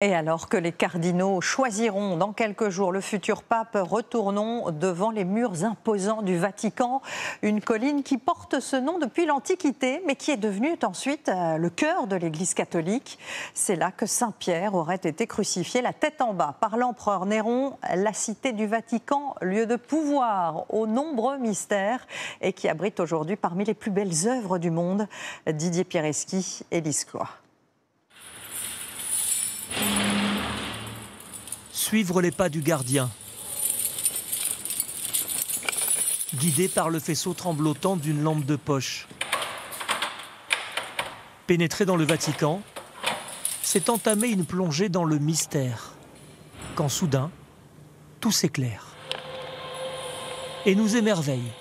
Et alors que les cardinaux choisiront dans quelques jours le futur pape, retournons devant les murs imposants du Vatican, une colline qui porte ce nom depuis l'Antiquité, mais qui est devenue ensuite le cœur de l'Église catholique. C'est là que Saint-Pierre aurait été crucifié la tête en bas par l'empereur Néron, la cité du Vatican, lieu de pouvoir aux nombreux mystères et qui abrite aujourd'hui parmi les plus belles œuvres du monde. Didier Piereschi et Lise Cloix. Suivre les pas du gardien, guidé par le faisceau tremblotant d'une lampe de poche. Pénétrer dans le Vatican, c'est entamer une plongée dans le mystère, quand soudain, tout s'éclaire. Et nous émerveille,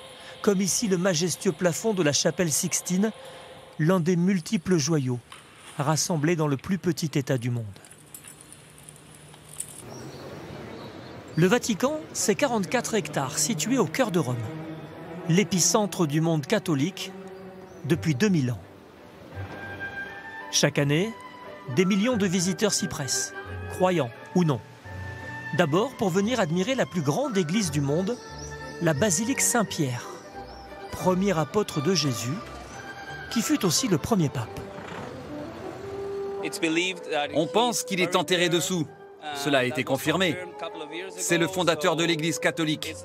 comme ici le majestueux plafond de la chapelle Sixtine, l'un des multiples joyaux rassemblés dans le plus petit État du monde. Le Vatican, c'est 44 hectares situés au cœur de Rome, l'épicentre du monde catholique depuis 2000 ans. Chaque année, des millions de visiteurs s'y pressent, croyants ou non. D'abord pour venir admirer la plus grande église du monde, la basilique Saint-Pierre, premier apôtre de Jésus, qui fut aussi le premier pape. On pense qu'il est enterré dessous. Cela a été confirmé. C'est le fondateur de l'Église catholique,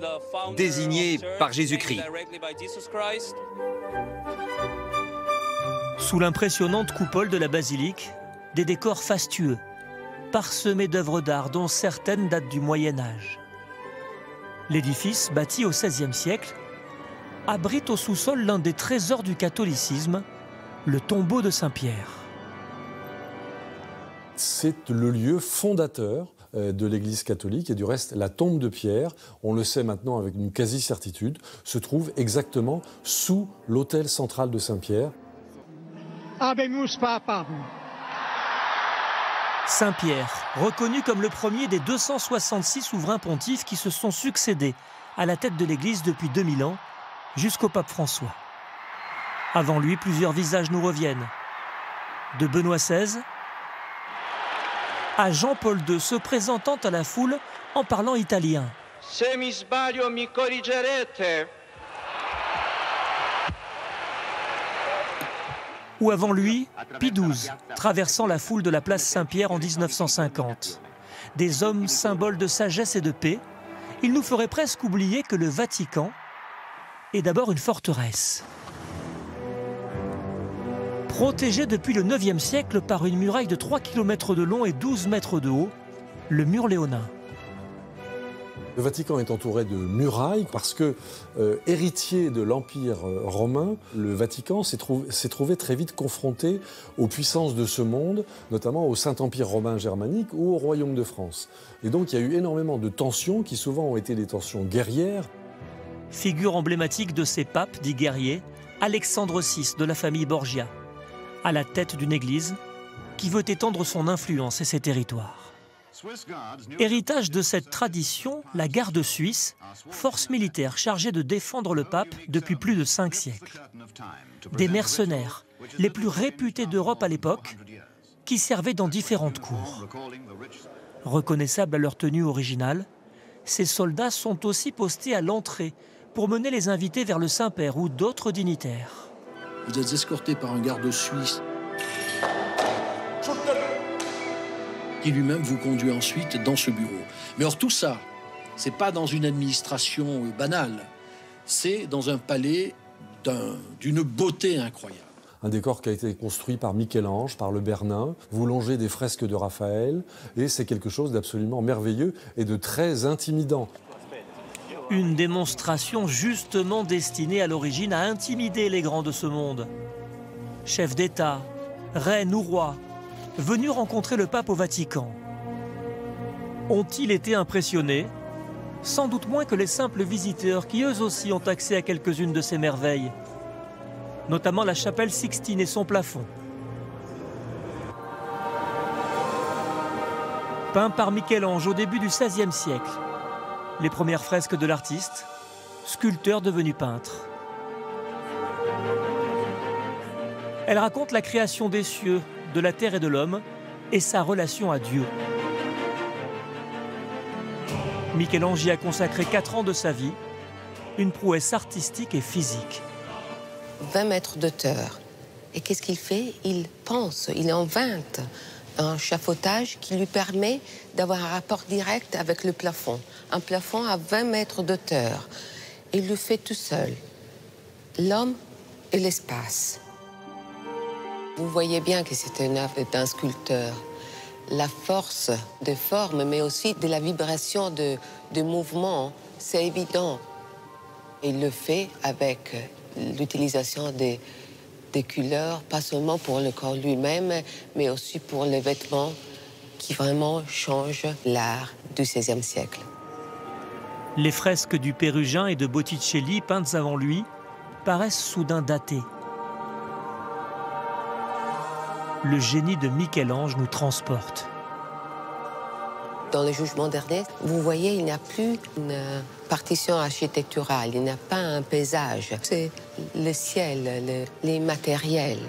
désigné par Jésus-Christ. Sous l'impressionnante coupole de la basilique, des décors fastueux, parsemés d'œuvres d'art dont certaines datent du Moyen-Âge. L'édifice, bâti au XVIe siècle, abrite au sous-sol l'un des trésors du catholicisme, le tombeau de Saint-Pierre. C'est le lieu fondateur de l'Église catholique et du reste, la tombe de Pierre, on le sait maintenant avec une quasi-certitude, se trouve exactement sous l'autel central de Saint-Pierre. Habemus Papam. Saint-Pierre, reconnu comme le premier des 266 souverains pontifes qui se sont succédés à la tête de l'Église depuis 2000 ans, jusqu'au pape François. Avant lui, plusieurs visages nous reviennent. De Benoît XVI à Jean-Paul II se présentant à la foule en parlant italien. Se mi sbaglio mi corrigerete. Ou avant lui, Pie XII, traversant la foule de la place Saint-Pierre en 1950. Des hommes symboles de sagesse et de paix, il nous ferait presque oublier que le Vatican est d'abord une forteresse. Protégé depuis le IXe siècle par une muraille de 3 km de long et 12 mètres de haut, le mur léonin. Le Vatican est entouré de murailles parce que, héritier de l'Empire romain, le Vatican s'est trouvé très vite confronté aux puissances de ce monde, notamment au Saint-Empire romain germanique ou au Royaume de France. Et donc il y a eu énormément de tensions qui souvent ont été des tensions guerrières. Figure emblématique de ces papes dits guerriers, Alexandre VI de la famille Borgia, à la tête d'une église qui veut étendre son influence et ses territoires. Héritage de cette tradition, la garde suisse, force militaire chargée de défendre le pape depuis plus de 5 siècles. Des mercenaires, les plus réputés d'Europe à l'époque, qui servaient dans différentes cours. Reconnaissables à leur tenue originale, ces soldats sont aussi postés à l'entrée pour mener les invités vers le Saint-Père ou d'autres dignitaires. Vous êtes escorté par un garde suisse qui lui-même vous conduit ensuite dans ce bureau. Mais or tout ça, c'est pas dans une administration banale, c'est dans un palais d'une beauté incroyable. Un décor qui a été construit par Michel-Ange, par le Bernin. Vous longez des fresques de Raphaël et c'est quelque chose d'absolument merveilleux et de très intimidant. Une démonstration justement destinée à l'origine à intimider les grands de ce monde. Chefs d'État, reines ou rois, venus rencontrer le pape au Vatican. Ont-ils été impressionnés? Sans doute moins que les simples visiteurs qui eux aussi ont accès à quelques-unes de ces merveilles. Notamment la chapelle Sixtine et son plafond. Peint par Michel-Ange au début du XVIe siècle. Les premières fresques de l'artiste, sculpteur devenu peintre. Elle raconte la création des cieux, de la terre et de l'homme, et sa relation à Dieu. Michel-Ange y a consacré 4 ans de sa vie, une prouesse artistique et physique. 20 mètres de hauteur. Et qu'est-ce qu'il fait? Il pense, il invente un chapeautage qui lui permet d'avoir un rapport direct avec le plafond. Un plafond à 20 mètres de hauteur. Il le fait tout seul. L'homme et l'espace. Vous voyez bien que c'est une œuvre d'un sculpteur. La force de forme, mais aussi de la vibration de mouvement, c'est évident. Il le fait avec l'utilisation des couleurs, pas seulement pour le corps lui-même, mais aussi pour les vêtements qui vraiment changent l'art du XVIe siècle. Les fresques du Pérugin et de Botticelli, peintes avant lui, paraissent soudain datées. Le génie de Michel-Ange nous transporte. Dans le jugement dernier, vous voyez, il n'y a plus une partition architecturale, il n'y a pas un paysage. C'est le ciel, les matériels.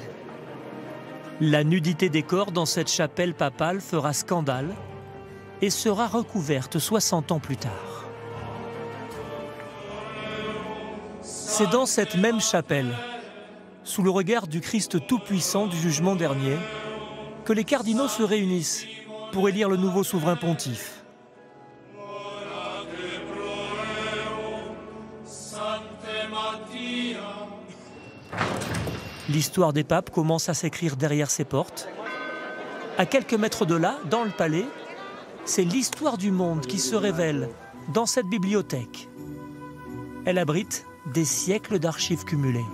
La nudité des corps dans cette chapelle papale fera scandale et sera recouverte 60 ans plus tard. C'est dans cette même chapelle, sous le regard du Christ tout-puissant du jugement dernier, que les cardinaux se réunissent pour élire le nouveau souverain pontife. L'histoire des papes commence à s'écrire derrière ses portes. À quelques mètres de là, dans le palais, c'est l'histoire du monde qui se révèle dans cette bibliothèque. Elle abrite des siècles d'archives cumulées.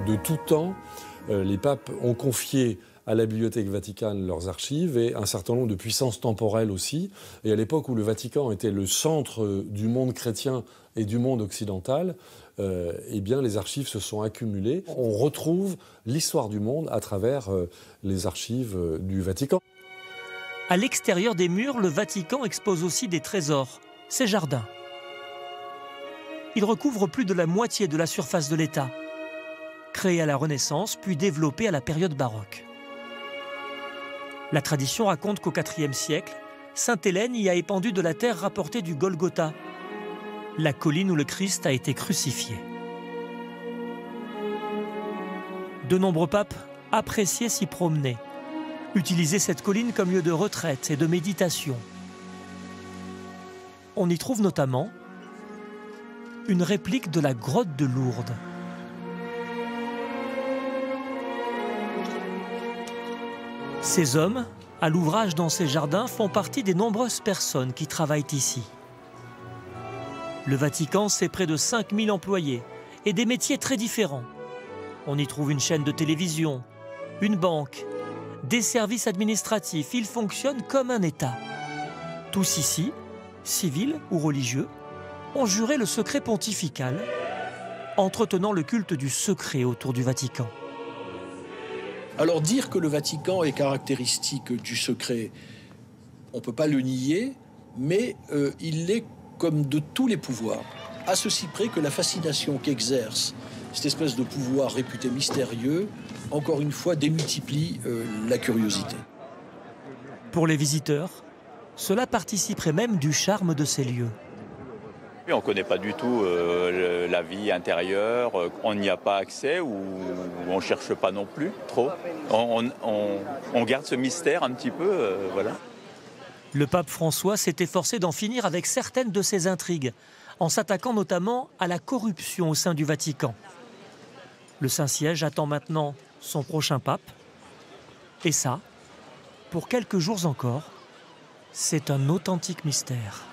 De tout temps, les papes ont confié à la Bibliothèque Vaticane leurs archives et un certain nombre de puissances temporelles aussi. Et à l'époque où le Vatican était le centre du monde chrétien et du monde occidental, eh bien, les archives se sont accumulées. On retrouve l'histoire du monde à travers les archives du Vatican. À l'extérieur des murs, le Vatican expose aussi des trésors, ses jardins. Il recouvre plus de la moitié de la surface de l'État, créé à la Renaissance, puis développé à la période baroque. La tradition raconte qu'au IVe siècle, sainte Hélène y a épandu de la terre rapportée du Golgotha, la colline où le Christ a été crucifié. De nombreux papes appréciaient s'y promener, utilisaient cette colline comme lieu de retraite et de méditation. On y trouve notamment une réplique de la grotte de Lourdes. Ces hommes, à l'ouvrage dans ces jardins, font partie des nombreuses personnes qui travaillent ici. Le Vatican, c'est près de 5000 employés et des métiers très différents. On y trouve une chaîne de télévision, une banque, des services administratifs. Ils fonctionnent comme un État. Tous ici, civils ou religieux, ont juré le secret pontifical, entretenant le culte du secret autour du Vatican. Alors dire que le Vatican est caractéristique du secret, on ne peut pas le nier, mais il l'est comme de tous les pouvoirs, à ceci près que la fascination qu'exerce cette espèce de pouvoir réputé mystérieux, encore une fois, démultiplie la curiosité. Pour les visiteurs, cela participerait même du charme de ces lieux. On ne connaît pas du tout la vie intérieure, on n'y a pas accès ou on ne cherche pas non plus trop. On garde ce mystère un petit peu, voilà. Le pape François s'est efforcé d'en finir avec certaines de ces intrigues, en s'attaquant notamment à la corruption au sein du Vatican. Le Saint-Siège attend maintenant son prochain pape. Et ça, pour quelques jours encore, c'est un authentique mystère.